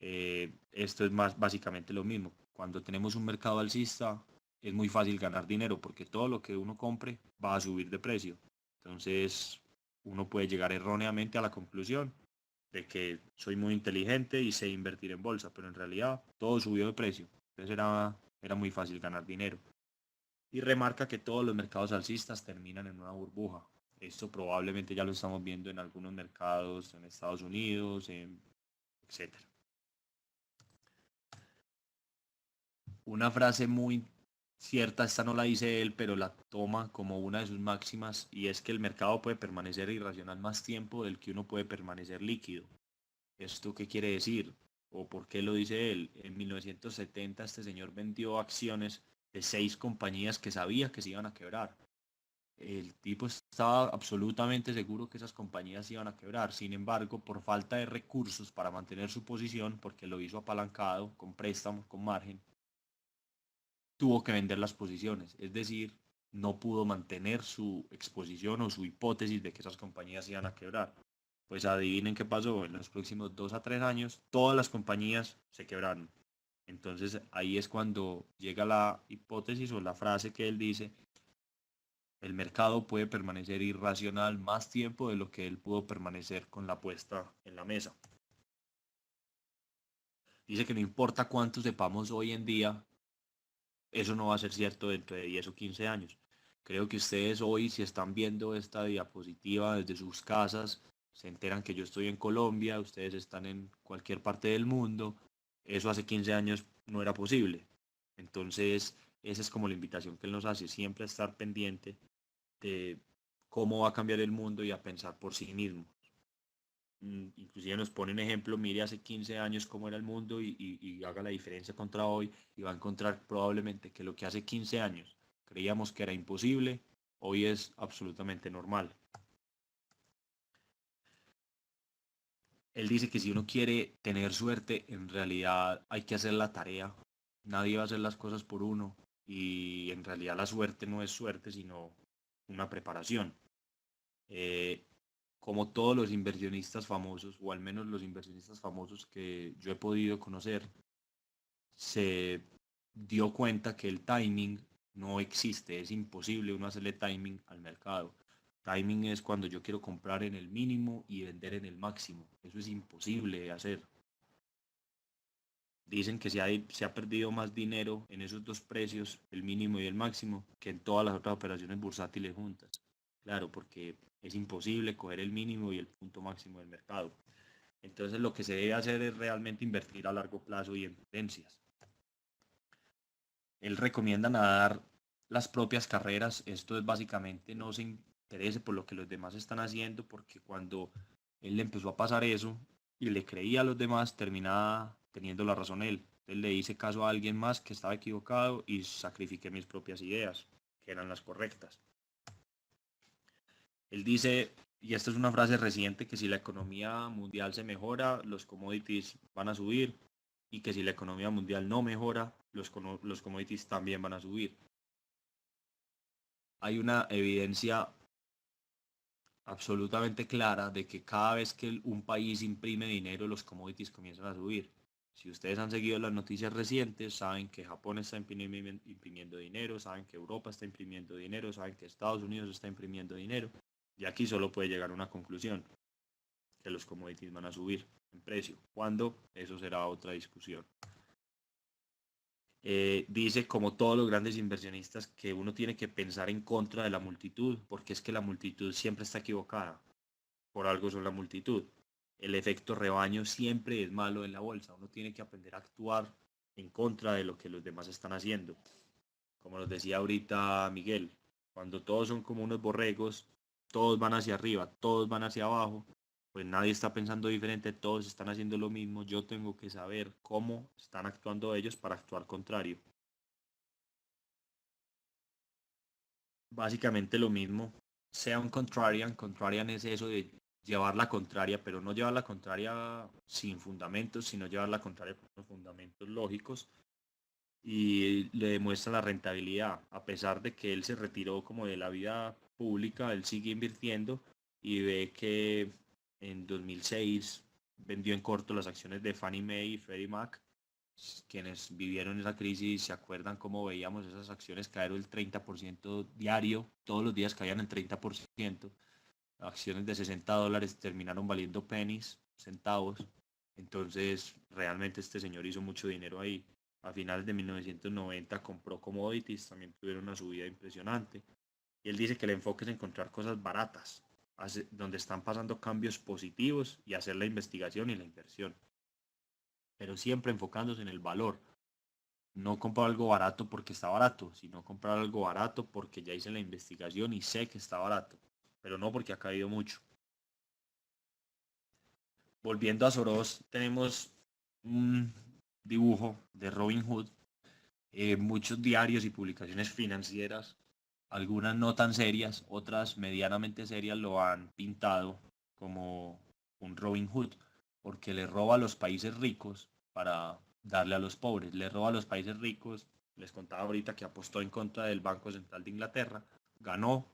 Esto es más básicamente lo mismo. Cuando tenemos un mercado alcista es muy fácil ganar dinero porque todo lo que uno compre va a subir de precio. Entonces uno puede llegar erróneamente a la conclusión de que soy muy inteligente y sé invertir en bolsa, pero en realidad todo subió de precio. Entonces era muy fácil ganar dinero. Y remarca que todos los mercados alcistas terminan en una burbuja. Esto probablemente ya lo estamos viendo en algunos mercados en Estados Unidos, etcétera. Una frase muy cierta, esta no la dice él, pero la toma como una de sus máximas, y es que el mercado puede permanecer irracional más tiempo del que uno puede permanecer líquido. ¿Esto qué quiere decir? ¿O por qué lo dice él? En 1970 este señor vendió acciones de 6 compañías que sabía que se iban a quebrar. El tipo estaba absolutamente seguro que esas compañías iban a quebrar. Sin embargo, por falta de recursos para mantener su posición, porque lo hizo apalancado, con préstamos, con margen, tuvo que vender las posiciones. Es decir, no pudo mantener su exposición o su hipótesis de que esas compañías iban a quebrar. Pues adivinen qué pasó. En los próximos 2 a 3 años, todas las compañías se quebraron. Entonces ahí es cuando llega la hipótesis o la frase que él dice: el mercado puede permanecer irracional más tiempo de lo que él pudo permanecer con la apuesta en la mesa. Dice que no importa cuánto sepamos hoy en día, eso no va a ser cierto dentro de 10 o 15 años. Creo que ustedes hoy, si están viendo esta diapositiva desde sus casas, se enteran que yo estoy en Colombia, ustedes están en cualquier parte del mundo. Eso hace 15 años no era posible. Entonces, esa es como la invitación que él nos hace, siempre a estar pendiente de cómo va a cambiar el mundo y a pensar por sí mismo. Inclusive nos pone un ejemplo: mire hace 15 años cómo era el mundo y haga la diferencia contra hoy y va a encontrar probablemente que lo que hace 15 años creíamos que era imposible, hoy es absolutamente normal. Él dice que si uno quiere tener suerte, en realidad hay que hacer la tarea. Nadie va a hacer las cosas por uno y en realidad la suerte no es suerte, sino una preparación. Eh, como todos los inversionistas famosos, o al menos los inversionistas famosos que yo he podido conocer, se dio cuenta que el timing no existe, es imposible uno hacerle timing al mercado. Timing es cuando yo quiero comprar en el mínimo y vender en el máximo. Eso es imposible de hacer. Dicen que se ha perdido más dinero en esos dos precios, el mínimo y el máximo, que en todas las otras operaciones bursátiles juntas. Claro, porque es imposible coger el mínimo y el punto máximo del mercado. Entonces lo que se debe hacer es realmente invertir a largo plazo y en tendencias. Él recomienda nadar las propias carreras. Esto es básicamente no se interese por lo que los demás están haciendo, porque cuando él le empezó a pasar eso y le creía a los demás, terminaba teniendo la razón él. Él le hice caso a alguien más que estaba equivocado y sacrifiqué mis propias ideas, que eran las correctas. Él dice, y esta es una frase reciente, que si la economía mundial se mejora, los commodities van a subir, y que si la economía mundial no mejora, los commodities también van a subir. Hay una evidencia absolutamente clara de que cada vez que un país imprime dinero, los commodities comienzan a subir. Si ustedes han seguido las noticias recientes, saben que Japón está imprimiendo dinero, saben que Europa está imprimiendo dinero, saben que Estados Unidos está imprimiendo dinero. Y aquí solo puede llegar a una conclusión, que los commodities van a subir en precio. ¿Cuándo? Eso será otra discusión. Dice, como todos los grandes inversionistas, que uno tiene que pensar en contra de la multitud, porque es que la multitud siempre está equivocada. Por algo son la multitud. El efecto rebaño siempre es malo en la bolsa. Uno tiene que aprender a actuar en contra de lo que los demás están haciendo. Como nos decía ahorita Miguel, cuando todos son como unos borregos, todos van hacia arriba, todos van hacia abajo, pues nadie está pensando diferente, todos están haciendo lo mismo. Yo tengo que saber cómo están actuando ellos para actuar contrario. Básicamente lo mismo. Sea un contrarian, contrarian es eso de llevar la contraria, pero no llevar la contraria sin fundamentos, sino llevar la contraria con fundamentos lógicos, y le demuestra la rentabilidad. A pesar de que él se retiró como de la vida pública, él sigue invirtiendo y ve que en 2006 vendió en corto las acciones de Fannie Mae y Freddie Mac. Quienes vivieron esa crisis se acuerdan cómo veíamos esas acciones caer el 30% diario, todos los días caían el 30%. Acciones de $60 terminaron valiendo pennies, centavos. Entonces, realmente este señor hizo mucho dinero ahí. A finales de 1990 compró commodities, también tuvieron una subida impresionante. Y él dice que el enfoque es encontrar cosas baratas, donde están pasando cambios positivos, y hacer la investigación y la inversión. Pero siempre enfocándose en el valor. No comprar algo barato porque está barato, sino comprar algo barato porque ya hice la investigación y sé que está barato, pero no porque ha caído mucho. Volviendo a Soros, tenemos un dibujo de Robin Hood. Muchos diarios y publicaciones financieras, algunas no tan serias, otras medianamente serias, lo han pintado como un Robin Hood, porque le roba a los países ricos para darle a los pobres. Le roba a los países ricos. Les contaba ahorita que apostó en contra del Banco Central de Inglaterra, ganó,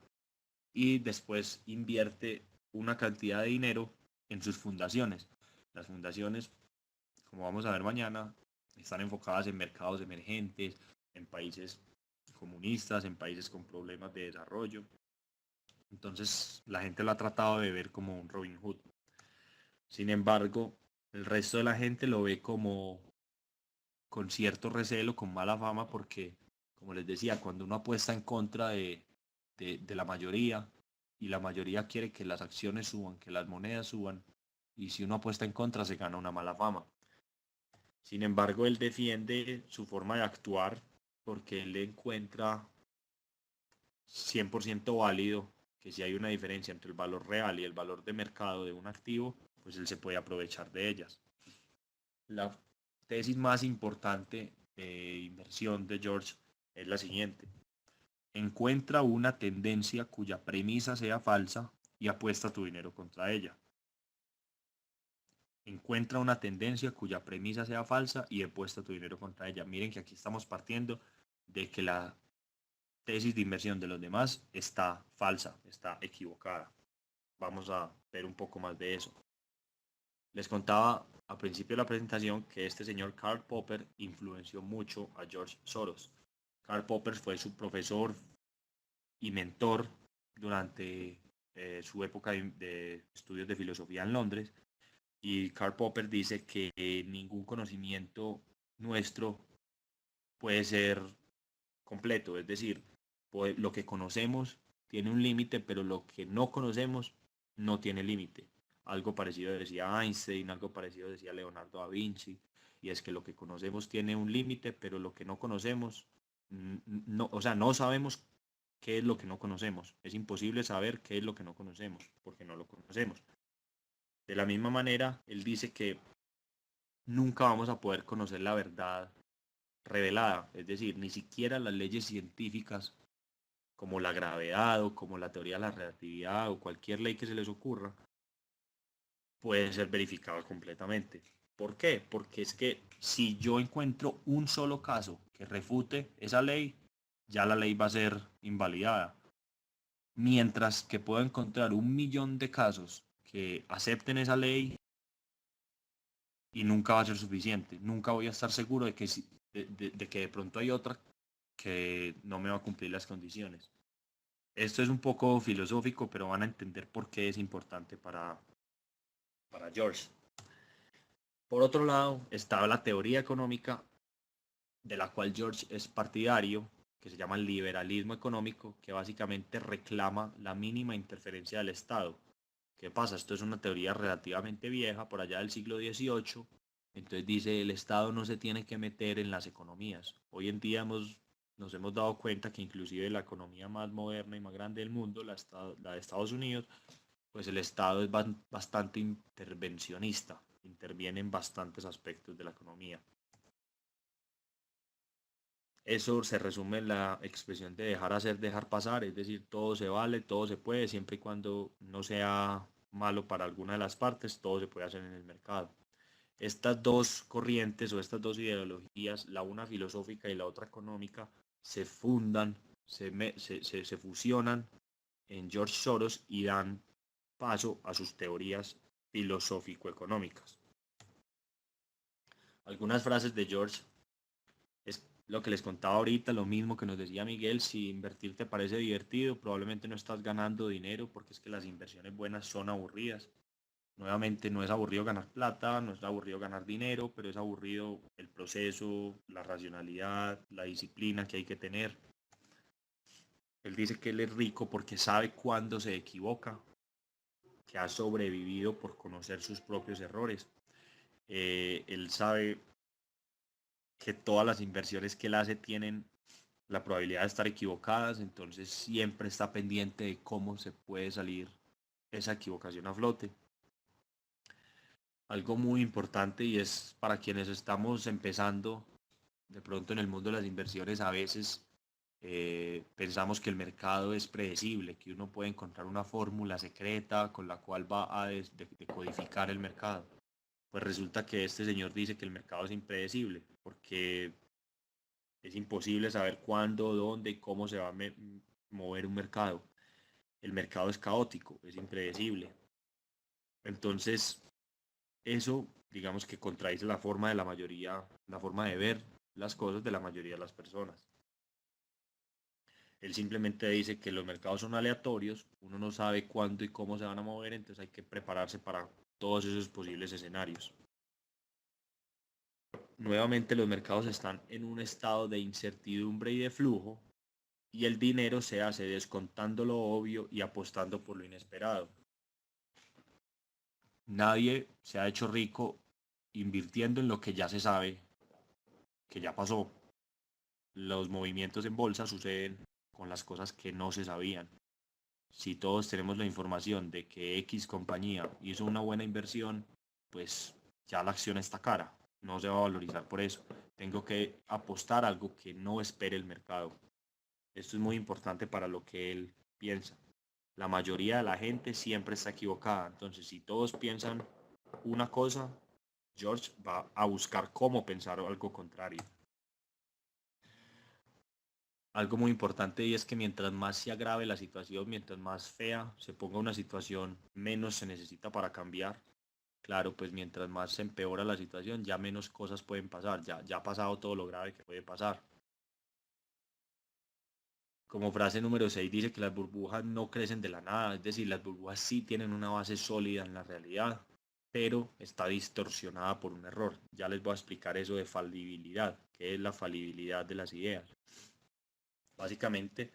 y después invierte una cantidad de dinero en sus fundaciones. Las fundaciones, como vamos a ver mañana, están enfocadas en mercados emergentes, en países comunistas, en países con problemas de desarrollo. Entonces la gente lo ha tratado de ver como un Robin Hood. Sin embargo, el resto de la gente lo ve como con cierto recelo, con mala fama, porque, como les decía, cuando uno apuesta en contra de la mayoría, y la mayoría quiere que las acciones suban, que las monedas suban, y si uno apuesta en contra se gana una mala fama. Sin embargo, él defiende su forma de actuar porque él le encuentra 100% válido que si hay una diferencia entre el valor real y el valor de mercado de un activo, pues él se puede aprovechar de ellas. La tesis más importante de inversión de George es la siguiente: encuentra una tendencia cuya premisa sea falsa y apuesta tu dinero contra ella. encuentra una tendencia cuya premisa sea falsa y apuesta tu dinero contra ella. Miren que aquí estamos partiendo de que la tesis de inversión de los demás está falsa, está equivocada. Vamos a ver un poco más de eso. Les contaba al principio de la presentación que este señor Karl Popper influenció mucho a George Soros. Karl Popper fue su profesor y mentor durante su época de estudios de filosofía en Londres. Y Karl Popper dice que ningún conocimiento nuestro puede ser completo, es decir, lo que conocemos tiene un límite, pero lo que no conocemos no tiene límite. Algo parecido decía Einstein, algo parecido decía Leonardo da Vinci, y es que lo que conocemos tiene un límite, pero lo que no conocemos, no, o sea, no sabemos qué es lo que no conocemos. Es imposible saber qué es lo que no conocemos, porque no lo conocemos. De la misma manera, él dice que nunca vamos a poder conocer la verdad revelada, es decir, ni siquiera las leyes científicas como la gravedad o como la teoría de la relatividad o cualquier ley que se les ocurra, puede ser verificada completamente. ¿Por qué? Porque es que si yo encuentro un solo caso que refute esa ley, ya la ley va a ser invalidada. Mientras que puedo encontrar 1.000.000 de casos que acepten esa ley y nunca va a ser suficiente. Nunca voy a estar seguro de que, de que de pronto hay otra que no me va a cumplir las condiciones. Esto es un poco filosófico, pero van a entender por qué es importante para George. Por otro lado, estaba la teoría económica de la cual George es partidario, que se llama el liberalismo económico, que básicamente reclama la mínima interferencia del Estado. ¿Qué pasa? Esto es una teoría relativamente vieja, por allá del siglo XVIII. Entonces dice, el Estado no se tiene que meter en las economías. Hoy en día nos hemos dado cuenta que inclusive la economía más moderna y más grande del mundo, la de Estados Unidos, pues el Estado es bastante intervencionista, interviene en bastantes aspectos de la economía. Eso se resume en la expresión de dejar hacer, dejar pasar, es decir, todo se vale, todo se puede, siempre y cuando no sea malo para alguna de las partes, todo se puede hacer en el mercado. Estas dos corrientes o estas dos ideologías, la una filosófica y la otra económica, se fundan, se fusionan en George Soros y dan paso a sus teorías filosófico-económicas. Algunas frases de George es lo que les contaba ahorita, lo mismo que nos decía Miguel, si invertir te parece divertido, probablemente no estás ganando dinero porque es que las inversiones buenas son aburridas. Nuevamente, no es aburrido ganar plata, no es aburrido ganar dinero, pero es aburrido el proceso, la racionalidad, la disciplina que hay que tener. Él dice que él es rico porque sabe cuándo se equivoca, que ha sobrevivido por conocer sus propios errores. Él sabe que todas las inversiones que él hace tienen la probabilidad de estar equivocadas, entonces siempre está pendiente de cómo se puede salir esa equivocación a flote. Algo muy importante y es para quienes estamos empezando de pronto en el mundo de las inversiones, a veces pensamos que el mercado es predecible, que uno puede encontrar una fórmula secreta con la cual va a decodificar el mercado. Pues resulta que este señor dice que el mercado es impredecible, porque es imposible saber cuándo, dónde y cómo se va a mover un mercado. El mercado es caótico, es impredecible. Entonces, eso, digamos que contradice la forma de la mayoría, la forma de ver las cosas de la mayoría de las personas. Él simplemente dice que los mercados son aleatorios, uno no sabe cuándo y cómo se van a mover, entonces hay que prepararse para todos esos posibles escenarios. Nuevamente los mercados están en un estado de incertidumbre y de flujo, y el dinero se hace descontando lo obvio y apostando por lo inesperado. Nadie se ha hecho rico invirtiendo en lo que ya se sabe, que ya pasó. Los movimientos en bolsa suceden con las cosas que no se sabían. Si todos tenemos la información de que X compañía hizo una buena inversión, pues ya la acción está cara, no se va a valorizar por eso. Tengo que apostar algo que no espere el mercado. Esto es muy importante para lo que él piensa. La mayoría de la gente siempre está equivocada, entonces si todos piensan una cosa, George va a buscar cómo pensar algo contrario. Algo muy importante y es que mientras más se agrave la situación, mientras más fea se ponga una situación, menos se necesita para cambiar. Claro, pues mientras más se empeora la situación, ya menos cosas pueden pasar, ya ha pasado todo lo grave que puede pasar. Como frase número 6 dice que las burbujas no crecen de la nada, es decir, las burbujas sí tienen una base sólida en la realidad, pero está distorsionada por un error. Ya les voy a explicar eso de falibilidad, qué es la falibilidad de las ideas. Básicamente,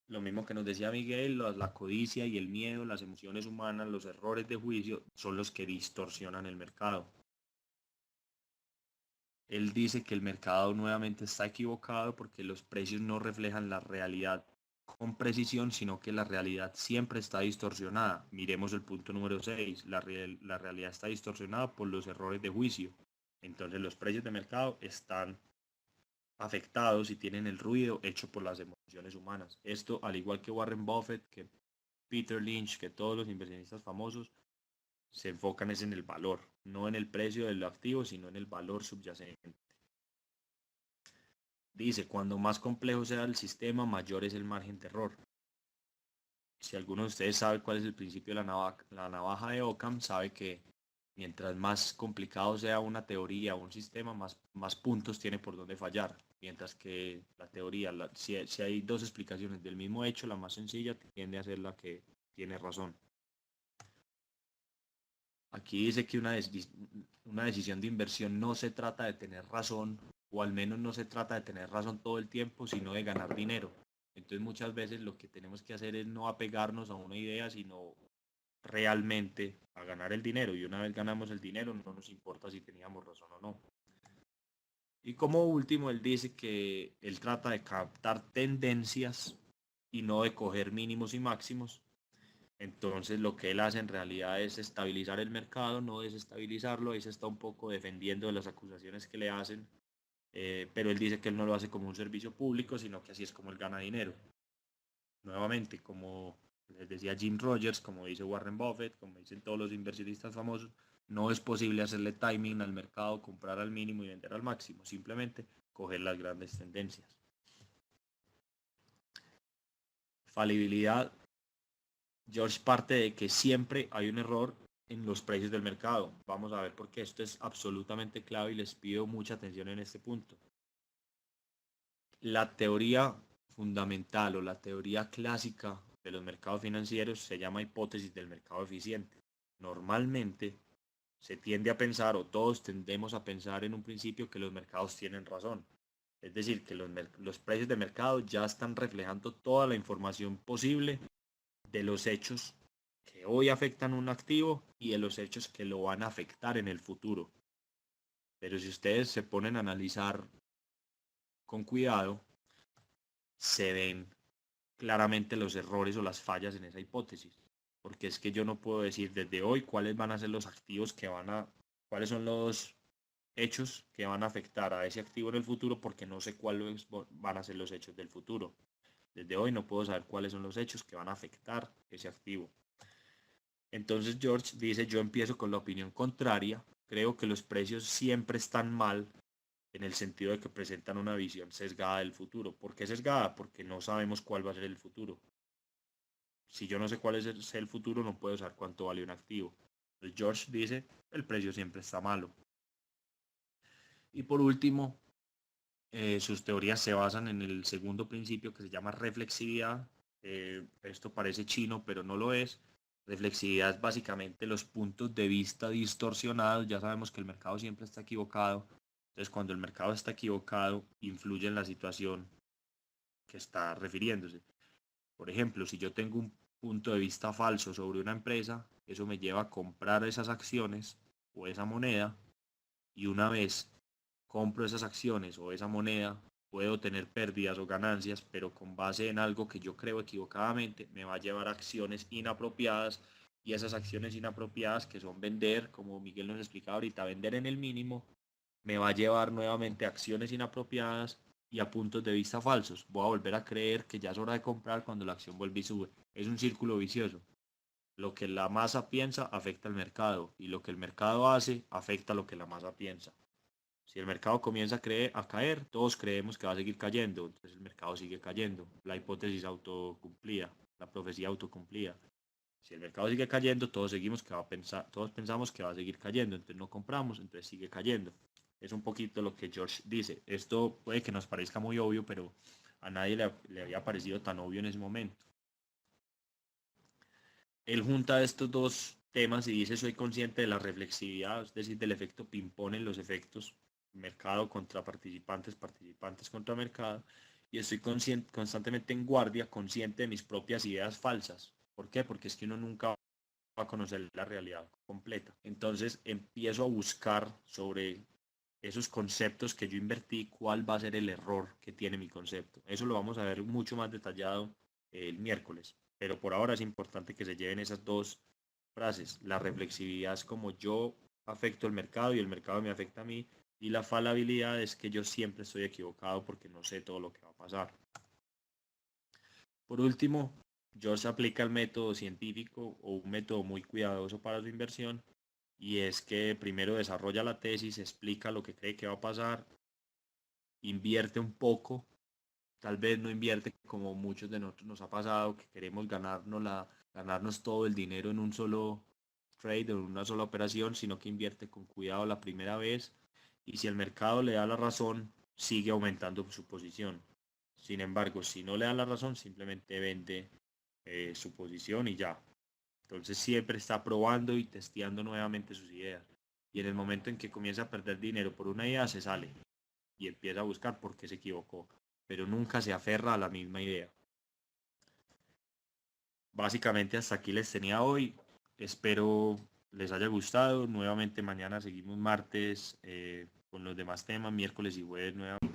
lo mismo que nos decía Miguel, la codicia y el miedo, las emociones humanas, los errores de juicio son los que distorsionan el mercado. Él dice que el mercado nuevamente está equivocado porque los precios no reflejan la realidad con precisión, sino que la realidad siempre está distorsionada. Miremos el punto número 6. La realidad está distorsionada por los errores de juicio. Entonces los precios de mercado están afectados y tienen el ruido hecho por las emociones humanas. Esto, al igual que Warren Buffett, que Peter Lynch, que todos los inversionistas famosos, se enfocan es en el valor, no en el precio del activo, sino en el valor subyacente. Dice, cuando más complejo sea el sistema, mayor es el margen de error. Si alguno de ustedes sabe cuál es el principio de la navaja de Occam, sabe que mientras más complicado sea una teoría o un sistema, más puntos tiene por donde fallar. Mientras que la teoría, si hay dos explicaciones del mismo hecho, la más sencilla tiende a ser la que tiene razón. Aquí dice que una decisión de inversión no se trata de tener razón, o al menos no se trata de tener razón todo el tiempo, sino de ganar dinero. Entonces muchas veces lo que tenemos que hacer es no apegarnos a una idea, sino realmente a ganar el dinero. Y una vez ganamos el dinero, no nos importa si teníamos razón o no. Y como último, él dice que él trata de captar tendencias y no de coger mínimos y máximos. Entonces lo que él hace en realidad es estabilizar el mercado, no desestabilizarlo. Ahí se está un poco defendiendo de las acusaciones que le hacen, pero él dice que él no lo hace como un servicio público, sino que así es como él gana dinero. Nuevamente, como les decía Jim Rogers, como dice Warren Buffett, como dicen todos los inversionistas famosos, no es posible hacerle timing al mercado, comprar al mínimo y vender al máximo, simplemente coger las grandes tendencias. Falibilidad. George parte de que siempre hay un error en los precios del mercado. Vamos a ver por qué esto es absolutamente clave y les pido mucha atención en este punto. La teoría fundamental o la teoría clásica de los mercados financieros se llama hipótesis del mercado eficiente. Normalmente se tiende a pensar, o todos tendemos a pensar en un principio, que los mercados tienen razón. Es decir, que los precios de mercado ya están reflejando toda la información posible de los hechos que hoy afectan un activo y de los hechos que lo van a afectar en el futuro. Pero si ustedes se ponen a analizar con cuidado, se ven claramente los errores o las fallas en esa hipótesis. Porque es que yo no puedo decir desde hoy cuáles van a ser los activos cuáles son los hechos que van a afectar a ese activo en el futuro, porque no sé cuáles van a ser los hechos del futuro. Desde hoy no puedo saber cuáles son los hechos que van a afectar ese activo. Entonces George dice, yo empiezo con la opinión contraria, creo que los precios siempre están mal en el sentido de que presentan una visión sesgada del futuro. ¿Por qué sesgada? Porque no sabemos cuál va a ser el futuro. Si yo no sé cuál es el futuro, no puedo saber cuánto vale un activo. Entonces George dice, el precio siempre está malo. Y por último, sus teorías se basan en el segundo principio que se llama reflexividad. Esto parece chino, pero no lo es. Reflexividad es básicamente los puntos de vista distorsionados. Ya sabemos que el mercado siempre está equivocado. Entonces, cuando el mercado está equivocado, influye en la situación que está refiriéndose. Por ejemplo, si yo tengo un punto de vista falso sobre una empresa, eso me lleva a comprar esas acciones o esa moneda, y una vez compro esas acciones o esa moneda, puedo tener pérdidas o ganancias, pero con base en algo que yo creo equivocadamente, me va a llevar a acciones inapropiadas, y esas acciones inapropiadas, que son vender, como Miguel nos explicaba ahorita, vender en el mínimo, me va a llevar nuevamente a acciones inapropiadas y a puntos de vista falsos. Voy a volver a creer que ya es hora de comprar cuando la acción vuelve y sube. Es un círculo vicioso. lo que la masa piensa afecta al mercado y lo que el mercado hace afecta a lo que la masa piensa. Si el mercado comienza a caer, todos creemos que va a seguir cayendo, entonces el mercado sigue cayendo. La hipótesis autocumplida, la profecía autocumplida. Si el mercado sigue cayendo, todos pensamos que va a seguir cayendo, entonces no compramos, entonces sigue cayendo. Es un poquito lo que George dice. Esto puede que nos parezca muy obvio, pero a nadie le había parecido tan obvio en ese momento. Él junta estos dos temas y dice: soy consciente de la reflexividad, es decir, del efecto ping-pong en los efectos, mercado contra participantes, participantes contra mercado, y estoy constantemente en guardia, consciente de mis propias ideas falsas. ¿Por qué? Porque es que uno nunca va a conocer la realidad completa. Entonces empiezo a buscar sobre esos conceptos que yo invertí, cuál va a ser el error que tiene mi concepto. Eso lo vamos a ver mucho más detallado el miércoles, pero por ahora es importante que se lleven esas dos frases. La reflexividad es como yo afecto el mercado y el mercado me afecta a mí, y la falabilidad es que yo siempre estoy equivocado porque no sé todo lo que va a pasar. Por último, George aplica el método científico o un método muy cuidadoso para su inversión, y es que primero desarrolla la tesis, explica lo que cree que va a pasar, invierte un poco, tal vez no invierte como muchos de nosotros nos ha pasado, que queremos ganarnos todo el dinero en un solo trade o en una sola operación, sino que invierte con cuidado la primera vez, y si el mercado le da la razón, sigue aumentando su posición. Sin embargo, si no le da la razón, simplemente vende su posición y ya. Entonces siempre está probando y testeando nuevamente sus ideas. Y en el momento en que comienza a perder dinero por una idea, se sale y empieza a buscar por qué se equivocó, pero nunca se aferra a la misma idea. Básicamente hasta aquí les tenía hoy. Espero les haya gustado. Nuevamente mañana seguimos martes con los demás temas, miércoles y jueves nuevamente.